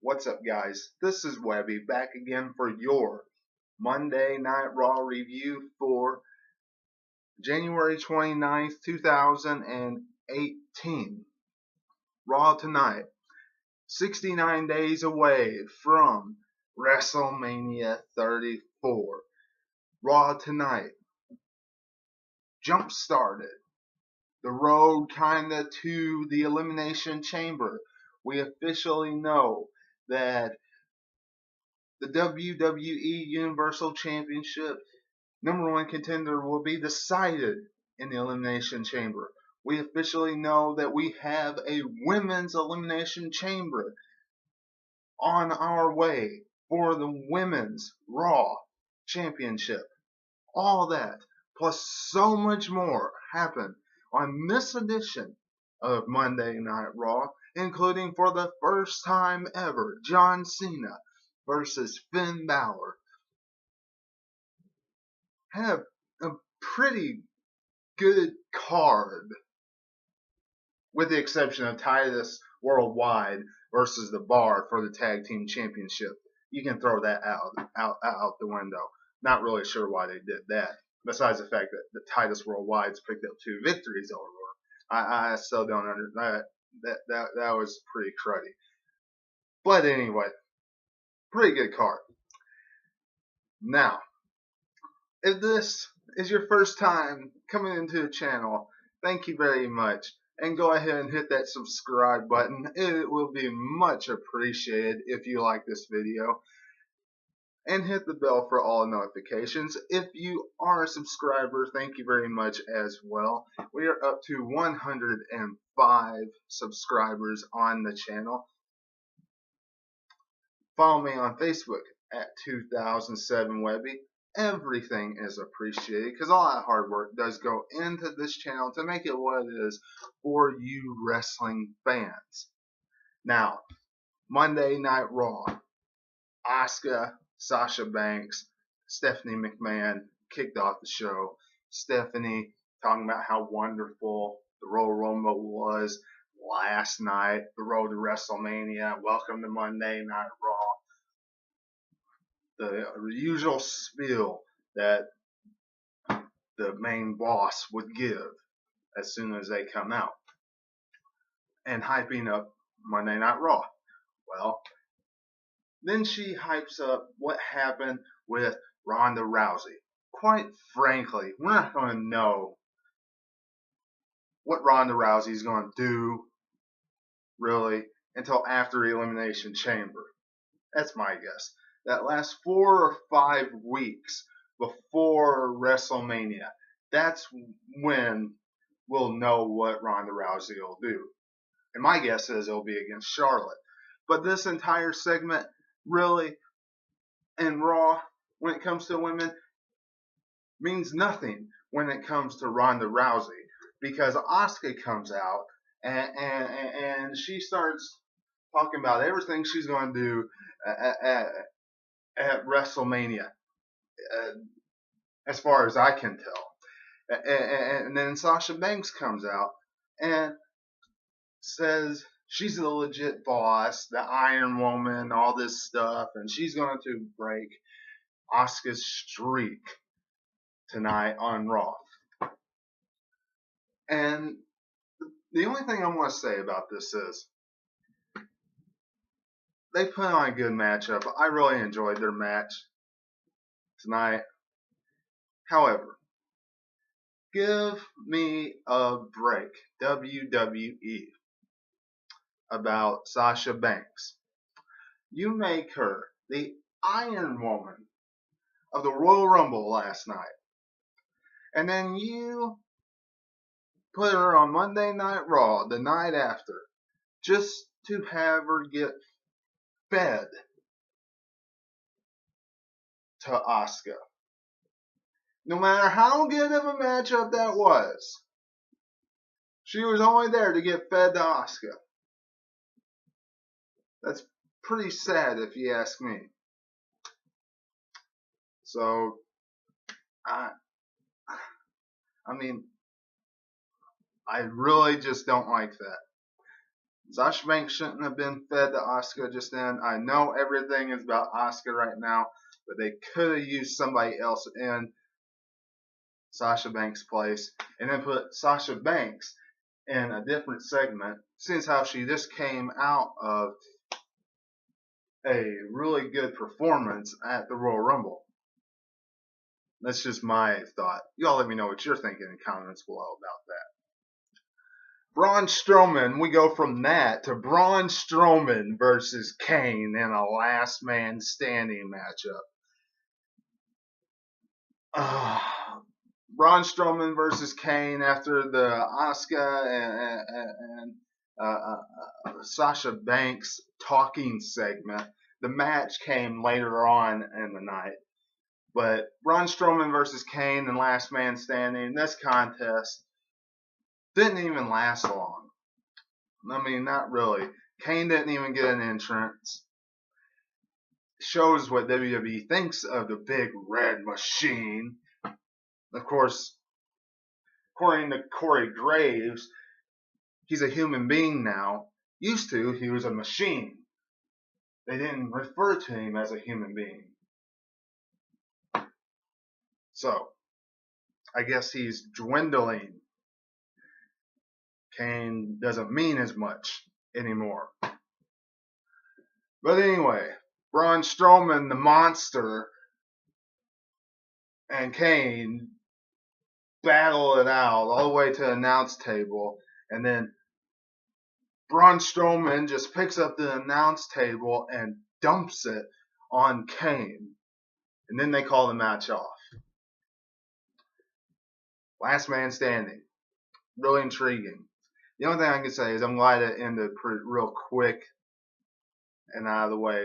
What's up, guys? This is Webby back again for your Monday Night Raw review for January 29th, 2018. Raw tonight, 69 days away from WrestleMania 34. Raw tonight, jump started the road kinda to the Elimination Chamber. We officially know that the WWE Universal Championship #1 contender will be decided in the Elimination Chamber. We officially know that we have a Women's Elimination Chamber on our way for the Women's Raw Championship. All that, plus so much more, happened on this edition of Monday Night Raw, including for the first time ever, John Cena versus Finn Balor. Had a pretty good card, with the exception of Titus Worldwide versus the Bar for the Tag Team Championship. You can throw that out the window. Not really sure why they did that, besides the fact that the Titus Worldwide's picked up 2 victories over. I still don't understand that was pretty cruddy. But anyway, pretty good card. Now, if this is your first time coming into the channel, thank you very much. And go ahead and hit that subscribe button. It will be much appreciated if you like this video. And hit the bell for all notifications. If you are a subscriber, thank you very much as well. We are up to 105 subscribers on the channel. Follow me on Facebook at 2007 Webby. Everything is appreciated because all that hard work does go into this channel to make it what it is for you wrestling fans. Now, Monday Night Raw. Asuka, Sasha Banks, Stephanie McMahon kicked off the show. Stephanie talking about how wonderful the Royal Rumble was last night, the road to WrestleMania, welcome to Monday Night Raw. The usual spiel that the main boss would give as soon as they come out. And hyping up Monday Night Raw. Well, then she hypes up what happened with Ronda Rousey. Quite frankly, we're not going to know what Ronda Rousey is going to do, really, until after Elimination Chamber. That's my guess. That last 4 or 5 weeks before WrestleMania, that's when we'll know what Ronda Rousey will do. And my guess is it'll be against Charlotte. But this entire segment, really, in Raw, when it comes to women, means nothing when it comes to Ronda Rousey. Because Asuka comes out and she starts talking about everything she's going to do at WrestleMania, as far as I can tell. And then Sasha Banks comes out and says she's the legit boss, the Iron Woman, all this stuff, and she's going to break Asuka's streak tonight on Raw. And the only thing I want to say about this is they put on a good matchup. I really enjoyed their match tonight. However, give me a break, WWE, about Sasha Banks. You make her the Iron Woman of the Royal Rumble last night. And then you put her on Monday Night Raw the night after just to have her get fed to Asuka. No matter how good of a matchup that was, she was only there to get fed to Asuka. That's pretty sad if you ask me. So, I mean, I really just don't like that. Sasha Banks shouldn't have been fed to Asuka just then. I know everything is about Asuka right now, but they could have used somebody else in Sasha Banks' place and then put Sasha Banks in a different segment, since how she just came out of a really good performance at the Royal Rumble. That's just my thought. Y'all let me know what you're thinking in the comments below about that. Braun Strowman, we go from that to Braun Strowman versus Kane in a last man standing matchup. Braun Strowman versus Kane after the Asuka and Sasha Banks talking segment. The match came later on in the night. But Braun Strowman versus Kane and last man standing, this contest didn't even last long. I mean, not really. Kane didn't even get an entrance. Shows what WWE thinks of the big red machine. Of course, according to Corey Graves, he's a human being now. Used to, he was a machine. They didn't refer to him as a human being. So, I guess he's dwindling. Kane doesn't mean as much anymore. But anyway, Braun Strowman, the monster, and Kane battle it out all the way to the announce table, and then Braun Strowman just picks up the announce table and dumps it on Kane, and then they call the match off. Last man standing. Really intriguing. The only thing I can say is I'm glad it ended real quick and out of the way,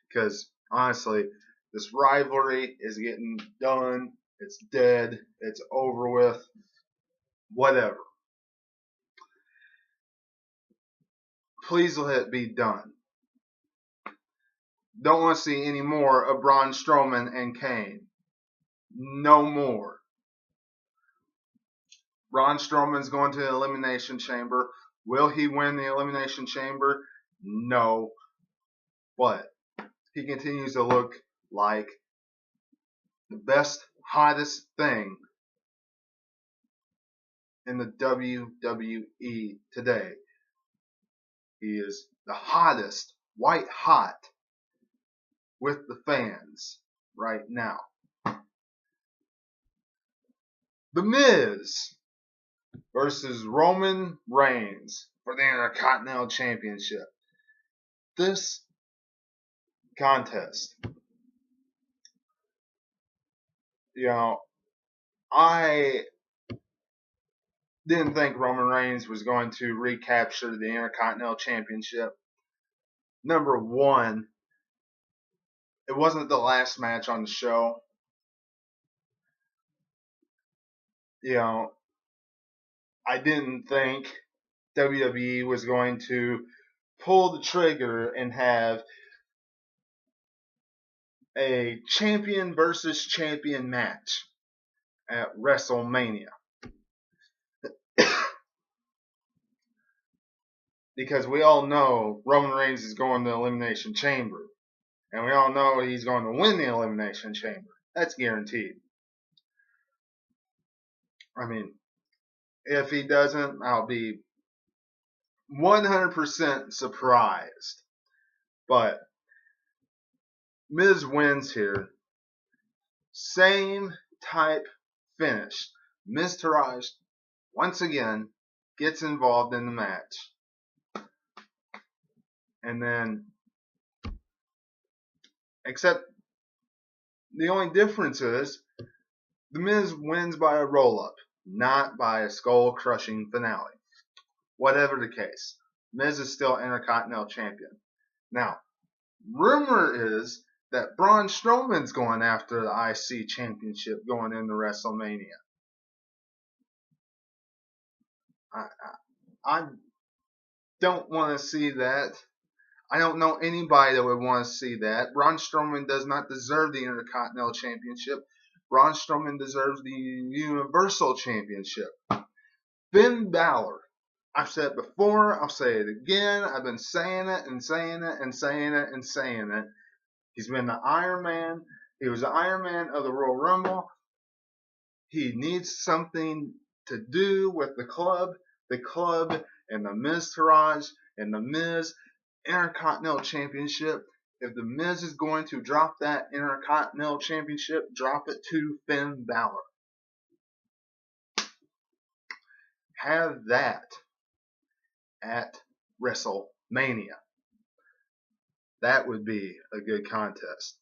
because honestly, this rivalry is getting done. It's dead. It's over with. Whatever. Please let it be done. Don't want to see any more of Braun Strowman and Kane. No more. Braun Strowman's going to the Elimination Chamber. Will he win the Elimination Chamber? No. But he continues to look like the best, hottest thing in the WWE today. He is the hottest, white hot, with the fans right now. The Miz versus Roman Reigns for the Intercontinental Championship. This contest, I didn't think Roman Reigns was going to recapture the Intercontinental Championship. Number one, it wasn't the last match on the show. I didn't think WWE was going to pull the trigger and have a champion versus champion match at WrestleMania. Because we all know Roman Reigns is going to the Elimination Chamber. And we all know he's going to win the Elimination Chamber. That's guaranteed. I mean, if he doesn't, I'll be 100% surprised. But Miz wins here. Same type finish. Miz Taraj once again gets involved in the match. And then, except the only difference is the Miz wins by a roll-up, not by a skull-crushing finale. Whatever the case, Miz is still Intercontinental Champion. Now, rumor is that Braun Strowman's going after the IC Championship going into WrestleMania. I don't want to see that. I don't know anybody that would want to see that. Braun Strowman does not deserve the Intercontinental Championship. Braun Strowman deserves the Universal Championship. Finn Balor I've said it before, I'll say it again. I've been saying it and saying it and saying it and saying it. He's been the Iron Man. He was the Iron Man of the Royal Rumble. He needs something to do with the club and the Miz Taraj and the Miz Intercontinental Championship. If the Miz is going to drop that Intercontinental Championship, drop it to Finn Balor. Have that at WrestleMania. That would be a good contest.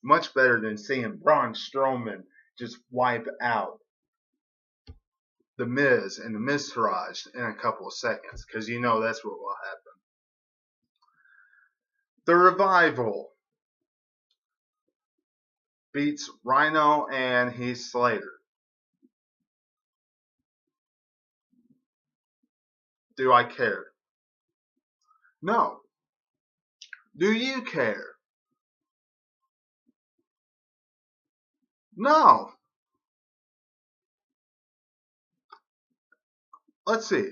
Much better than seeing Braun Strowman just wipe out the Miz and the Miz Taraj in a couple of seconds, because you know that's what will happen. The Revival beats Rhino and Heath Slater. Do I care? No. Do you care? No. Let's see.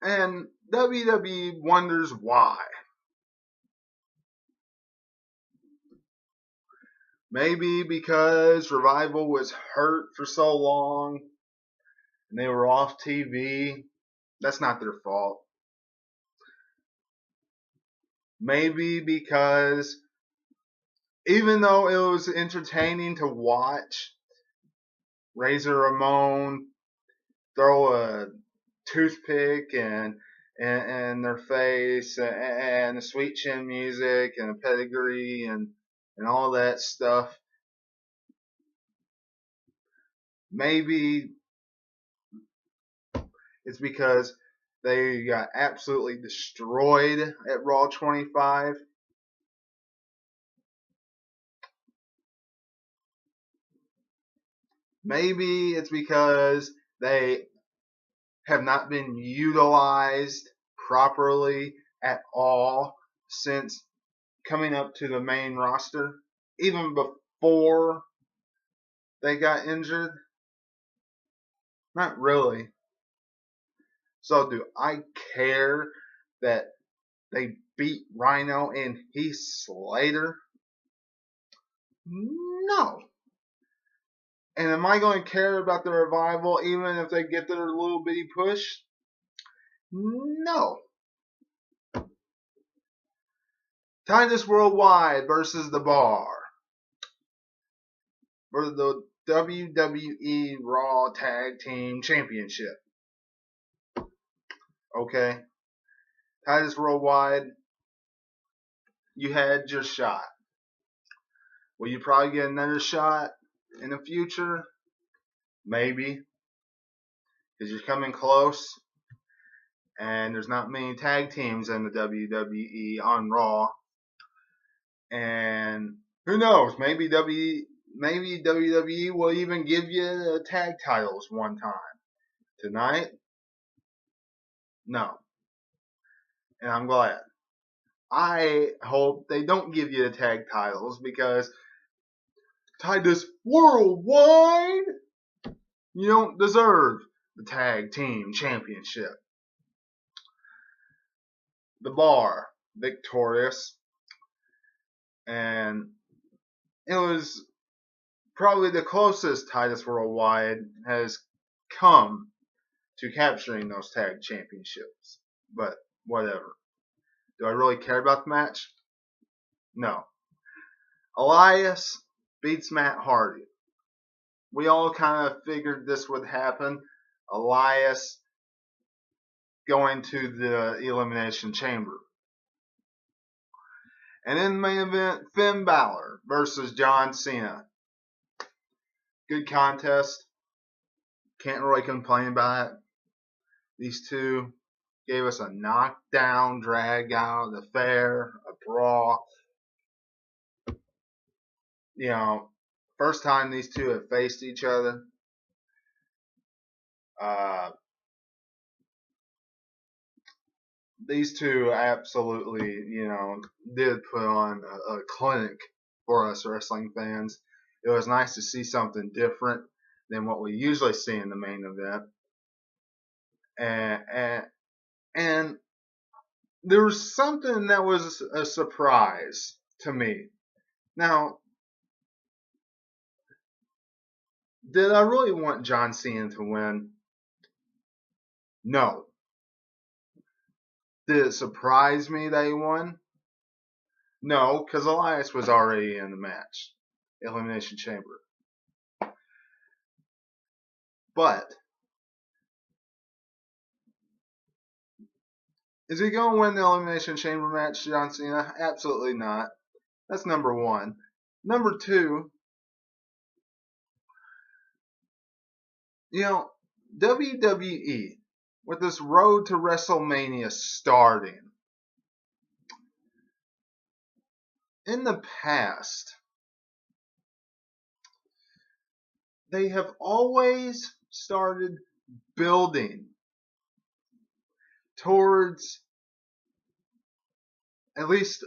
And WWE wonders why. Maybe because Revival was hurt for so long and they were off TV. That's not their fault. Maybe because even though it was entertaining to watch Razor Ramon throw a toothpick and their face and the sweet chin music and the pedigree and all that stuff, maybe it's because they got absolutely destroyed at Raw 25. Maybe it's because they have not been utilized properly at all since coming up to the main roster, even before they got injured. Not really. So do I care that they beat Rhino and Heath Slater? No. And am I going to care about the Revival even if they get their little bitty push? No. Titus Worldwide versus The Bar for the WWE Raw Tag Team Championship. Okay. Titus Worldwide, you had your shot. Will you probably get another shot in the future? Maybe. Because you're coming close. And there's not many tag teams in the WWE on Raw. And who knows? Maybe WWE will even give you the tag titles one time. Tonight? No. And I'm glad. I hope they don't give you the tag titles because Titus Worldwide, you don't deserve the tag team championship. The Bar, victorious. And it was probably the closest Titus Worldwide has come to capturing those tag championships. But whatever. Do I really care about the match? No. Elias beats Matt Hardy. We all kind of figured this would happen. Elias going to the Elimination Chamber. And in the main event, Finn Balor versus John Cena. Good contest. Can't really complain about it. These two gave us a knockdown, drag out affair, a brawl. You know, first time these two have faced each other. These two absolutely, did put on a clinic for us wrestling fans. It was nice to see something different than what we usually see in the main event. And there was something that was a surprise to me. Now, did I really want John Cena to win? No. Did it surprise me that he won? No, because Elias was already in the match. Elimination Chamber. But is he going to win the Elimination Chamber match, John Cena? Absolutely not. That's number one. Number two, WWE, with this road to WrestleMania starting, in the past, they have always started building towards at least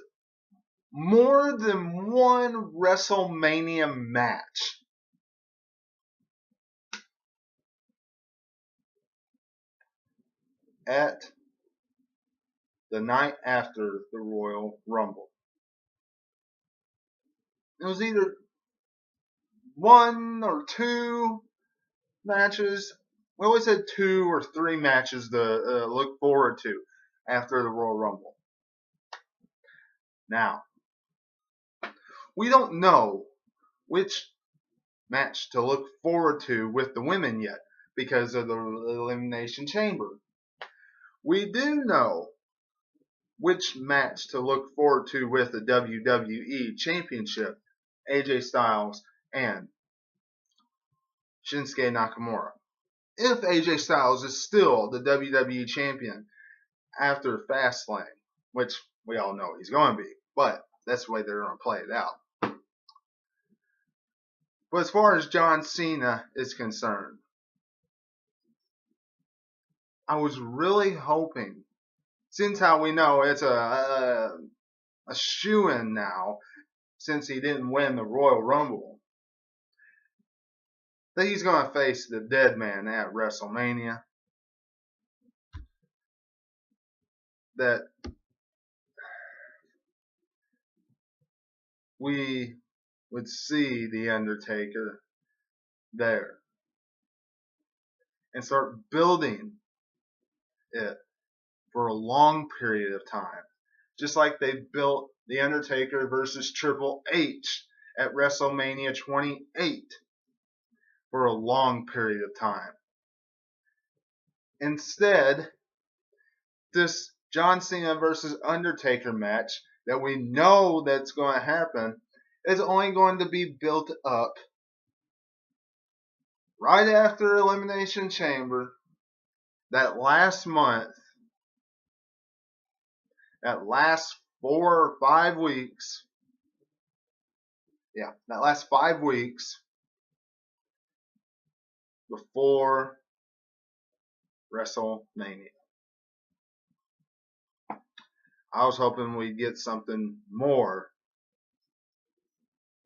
more than one WrestleMania match. At the night after the Royal Rumble. It was either one or two matches. We always had 2 or 3 matches to look forward to after the Royal Rumble. Now, we don't know which match to look forward to with the women yet because of the Elimination Chamber. We do know which match to look forward to with the WWE Championship, AJ Styles and Shinsuke Nakamura. If AJ Styles is still the WWE Champion after Fastlane, which we all know he's going to be, but that's the way they're going to play it out. But as far as John Cena is concerned, I was really hoping, since how we know it's a shoo-in now, since he didn't win the Royal Rumble, that he's going to face the dead man at WrestleMania. That we would see The Undertaker there and start building it for a long period of time. Just like they built The Undertaker versus Triple H at WrestleMania 28 for a long period of time. Instead, this John Cena versus Undertaker match that we know that's going to happen is only going to be built up right after Elimination Chamber, that last month, that last 4 or 5 weeks, that last 5 weeks before WrestleMania. I was hoping we'd get something more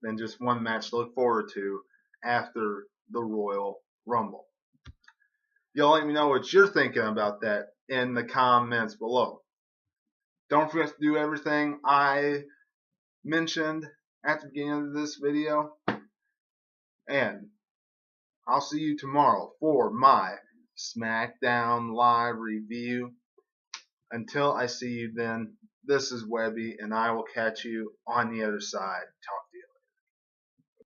than just one match to look forward to after the Royal Rumble. Y'all let me know what you're thinking about that in the comments below. Don't forget to do everything I mentioned at the beginning of this video. And I'll see you tomorrow for my SmackDown Live review. Until I see you then, this is Webby, and I will catch you on the other side. Talk